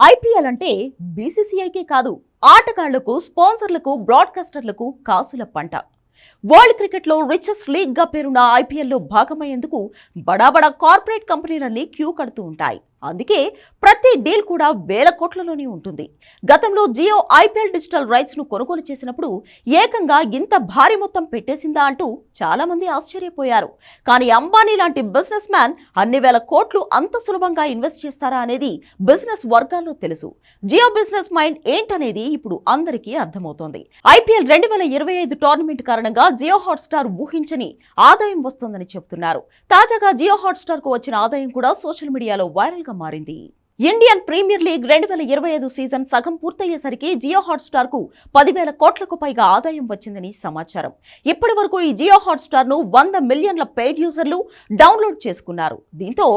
IPL అంటే బీసీసీఐకే కాదు, ఆటగాళ్లకు, స్పాన్సర్లకు, బ్రాడ్కాస్టర్లకు కాసుల పంట. వరల్డ్ క్రికెట్లో రిచెస్ట్ లీగ్ గా పేరున్న ఐపీఎల్లో భాగమయ్యేందుకు బడా కార్పొరేట్ కంపెనీలన్నీ క్యూ కడుతూ ఉంటాయి. అందుకే ప్రతి డీల్ కూడా వేల కోట్లలోనే ఉంటుంది. గతంలో జియో ఐపీఎల్ డిజిటల్ రైట్స్ ను కొనుగోలు చేసినప్పుడు ఏకంగా ఇంత భారీ మొత్తం పెట్టేసిందా అంటూ చాలా మంది ఆశ్చర్యపోయారు. కానీ అంబానీ లాంటి బిజినెస్ మ్యాన్ అన్ని వేల కోట్లు అంత సులభంగా ఇన్వెస్ట్ చేస్తారా అనేది బిజినెస్ వర్గాల్లో తెలుసు. జియో బిజినెస్ మైండ్ ఏంటనేది ఇప్పుడు అందరికీ అర్థమవుతోంది. ఐపీఎల్ 2025 టోర్నమెంట్ కారణంగా జియో హాట్స్టార్ ఊహించని ఆదాయం వస్తోందని చెబుతున్నారు. తాజాగా జియో హాట్స్టార్ కు వచ్చిన ఆదాయం కూడా సోషల్ మీడియాలో వైరల్ గా మారింది. ఇండియన్ ప్రీమియర్ లీగ్ 2025 సీజన్ సగం పూర్తయ్యేసరికి జియో హాట్స్టార్ కు 10,000 కోట్లకు పైగా ఆదాయం వచ్చిందని సమాచారం. ఇప్పటి వరకు ఈ జియో హాట్స్టార్ ను 100 మిలియన్ల పెయిడ్ యూజర్లు డౌన్లోడ్ చేసుకున్నారు. దీంతో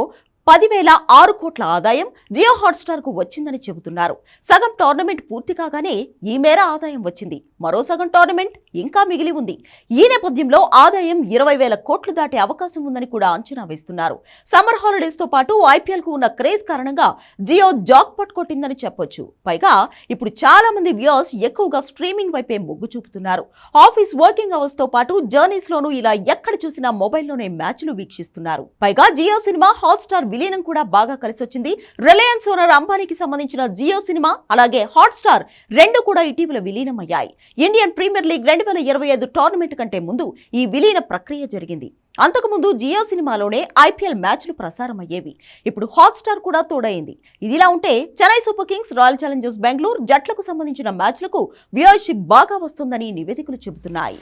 10,006 కోట్ల ఆదాయం జియో హాట్స్టార్ కు వచ్చిందని చెబుతున్నారు. సగం టోర్నమెంట్ పూర్తి కాగానే ఈ మేర ఆదాయం వచ్చింది. మరో సగం టోర్నమెంట్ ఇంకా మిగిలి ఉంది. ఈ నేపథ్యంలో ఆదాయం 20,000 కోట్లు దాటే అవకాశం ఉందని కూడా అంచనా వేస్తున్నారు. సమ్మర్ హాలిడేస్ తో పాటు ఐపీఎల్ కు ఉన్న క్రేజ్ కారణంగా జియో జాక్ పట్ కొట్టిందని చెప్పొచ్చు. పైగా ఇప్పుడు చాలా మంది వ్యూయర్స్ ఎక్కువగా స్ట్రీమింగ్ వైపే మొగ్గు చూపుతున్నారు. ఆఫీస్ వర్కింగ్ అవర్స్ తో పాటు జర్నీస్ లోనూ ఇలా ఎక్కడ చూసినా మొబైల్లోనే మ్యాచ్లు వీక్షిస్తున్నారు. పైగా జియో సినిమా, హాట్స్టార్ విలీనం కూడా బాగా కలిసొచ్చింది. రిలయన్స్ ఓనర్ అంబానీకి సంబంధించిన జియో సినిమా అలాగే హాట్స్టార్ రెండు కూడా ఇటీవల విలీనమయ్యాయి. ఇండియన్ ప్రీమియర్ లీగ్ 2025 టోర్నమెంట్ కంటే ముందు ఈ విలీన ప్రక్రియ జరిగింది. అంతకుముందు జియో సినిమాలోనే ఐపీఎల్ మ్యాచ్లు ప్రసారమయ్యేవి. ఇప్పుడు హాట్స్టార్ కూడా తోడైంది. ఇదిలా ఉంటే Chennai Super Kings, Royal Challengers Bengaluru జట్లకు సంబంధించిన మ్యాచ్లకు వ్యూయర్షిప్ బాగా వస్తుందని నివేదికలు చెబుతున్నాయి.